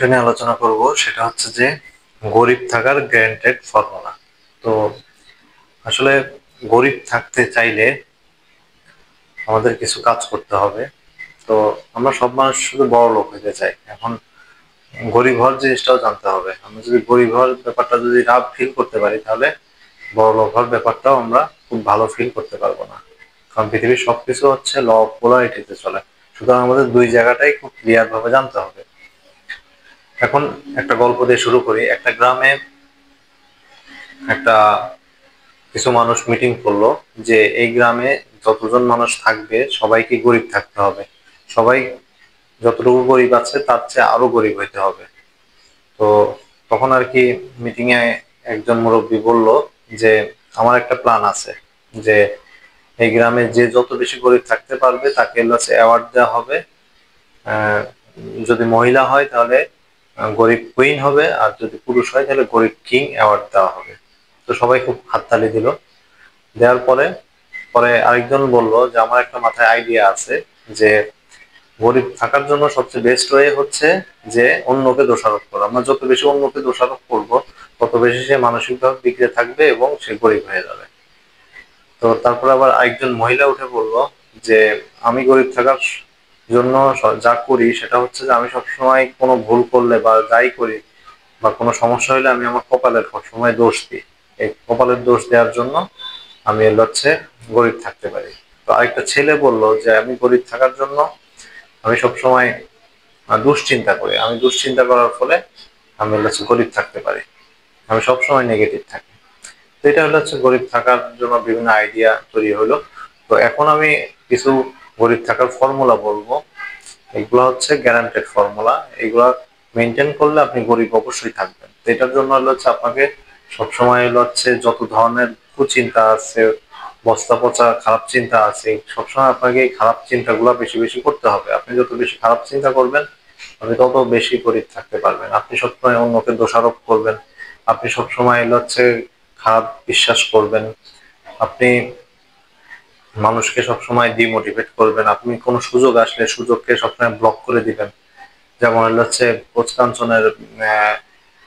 বিষয় নিয়ে আলোচনা করব, সেটা হচ্ছে যে গরিব থাকার গ্যারান্টেড ফর্মুলা। তো আসলে গরিব থাকতে চাইলে আমাদের কিছু কাজ করতে হবে। তো আমরা সব মানুষ শুধু বড় লোক হইতে চাই। এখন গরিব হওয়ার জিনিসটাও জানতে হবে। আমরা যদি গরিব হওয়ার ব্যাপারটা যদি না ফিল করতে পারি, তাহলে বড় লোক হওয়ার ব্যাপারটাও আমরা খুব ভালো ফিল করতে পারবো না। কারণ পৃথিবীর সবকিছু হচ্ছে ল অফ পোলারিটিতে চলে। সুতরাং আমাদের দুই জায়গাটাই খুব ক্লিয়ার ভাবে জানতে হবে। এখন একটা গল্প দিয়ে শুরু করি। একটা গ্রামে একটা কিছু মানুষ মিটিং করলো যে এই গ্রামে যতজন মানুষ থাকবে সবাইকে গরিব থাকতে হবে। সবাই যতটুকু গরিব আছে তার চেয়ে আরো গরিব হইতে হবে। তো তখন আর কি মিটিং এ একজন মুরব্বী বলল যে আমার একটা প্ল্যান আছে, যে এই গ্রামে যে যত বেশি গরিব থাকতে পারবে তাকে অ্যাওয়ার্ড দেওয়া হবে। আহ, যদি মহিলা হয় তাহলে গরিব কুইন হবে, আর যদি পুরুষ হয় তাহলে গরিব কিং অ্যাওয়ার্ড দেওয়া হবে। তো সবাই খুব হাততালি দিল। দেওয়ার পরে পরে আরেকজন বলল যে আমার একটা মাথায় আইডিয়া আছে, যে গরিব থাকার জন্য সবচেয়ে বেস্ট ওয়ে হচ্ছে যে অন্যকে দোষারোপ করা। আমরা যত বেশি অন্যকে দোষারোপ করব, তত বেশি সে মানসিকভাবে বিগড়ে থাকবে এবং সে গরিব হয়ে যাবে। তো তারপর আবার আরেকজন মহিলা উঠে বলল যে আমি গরিব থাকার জন্য যা করি সেটা হচ্ছে যে আমি সবসময় কোনো ভুল করলে বা যাই করি বা কোনো সমস্যা হলে আমি আমার কপালের সবসময় দোষ দিই। এই কপালের দোষ দেওয়ার জন্য আমি গরিব থাকতে পারি। তো আরেকটা ছেলে বলল যে আমি গরিব থাকার জন্য আমি সবসময় দুশ্চিন্তা করি। আমি দুশ্চিন্তা করার ফলে আমি গরিব থাকতে পারি। আমি সবসময় নেগেটিভ থাকি। তো এটা গরিব থাকার জন্য বিভিন্ন আইডিয়া তৈরি হলো। তো এখন আমি কিছু গরিব থাকার ফর্মুলা বলবো। এগুলো হচ্ছে গ্যারান্টেড ফর্মুলা। এগুলা মেনটেন করলে আপনি গরিব অবশ্যই থাকবেন। তো এটার জন্য আপনাকে সবসময় যত ধরনের কুচিন্তা আছে, বস্তা পচা খারাপ চিন্তা আছে, সবসময় আপনাকে এই খারাপ চিন্তাগুলো বেশি বেশি করতে হবে। আপনি যত বেশি খারাপ চিন্তা করবেন, আপনি তত বেশি গরিব থাকতে পারবেন। আপনি সবসময় অন্যকে দোষারোপ করবেন, আপনি সবসময় খারাপ বিশ্বাস করবেন, আপনি মানুষকে সবসময় ডিমোটিভেট করবেন, আপনি কোনো সুযোগ আসলে সুযোগকে সবসময় ব্লক করে দিবেন। যেমন কোচ কাঞ্চনের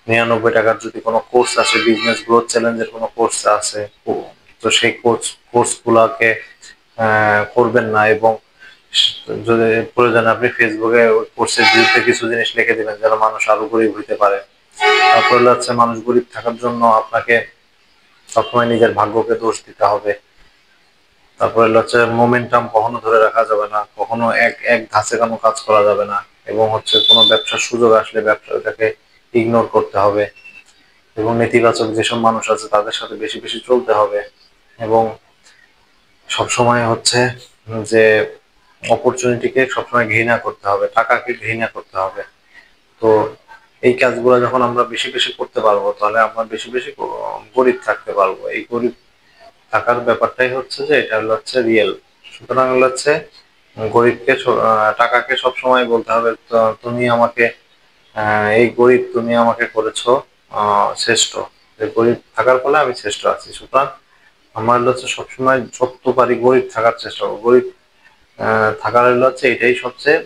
99 টাকার যদি কোনো কোর্স আছে, বিজনেস গ্রোথ চ্যালেঞ্জের কোনো কোর্স আছে, তো সেই কোর্স গুলাকে করবেন না, এবং যদি প্রয়োজনে আপনি ফেসবুকে ওই কোর্সের বিরুদ্ধে কিছু জিনিস লিখে দিবেন যেন মানুষ আরো গরিব হইতে পারে। তারপর মানুষ গরিব থাকার জন্য আপনাকে সবসময় নিজের ভাগ্যকে দোষ দিতে হবে। তারপরে মোমেন্টাম কখনো ধরে রাখা যাবে না, কখনো এক এক ধাঁচে কোনো কাজ করা যাবে না, এবং কোনো ব্যবসার সুযোগ আসলে ব্যবসাটাকে ইগনোর করতে হবে, এবং নেতিবাচক যেসব মানুষ আছে তাদের সাথে বেশি বেশি চলতে হবে, এবং সবসময় যে অপরচুনিটিকে সবসময় ঘৃণা করতে হবে, টাকাকে ঘৃণা করতে হবে। তো এই কাজগুলো যখন আমরা বেশি বেশি করতে পারবো, তাহলে আমরা বেশি বেশি গরিব থাকতে পারবো। এই গরিব থাকার ব্যাপারটাই যে এটা রিয়েল। সুতরাং গরিবকে টাকাকে সবসময় বলতে হবে তুমি আমাকে এই গরিব তুমি আমাকে করেছো শ্রেষ্ঠ। গরিব থাকার ফলে আমি শ্রেষ্ঠ আছি। সুতরাং আমার সবসময় যত পারি গরিব থাকার চেষ্টা করবো। গরিব থাকার এটাই সবচেয়ে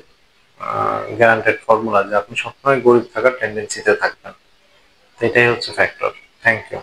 গ্যারান্টেড ফর্মুলা, যে আপনি সবসময় গরিব থাকার টেন্ডেন্সিতে থাকবেন। এটাই ফ্যাক্টর। Thank you.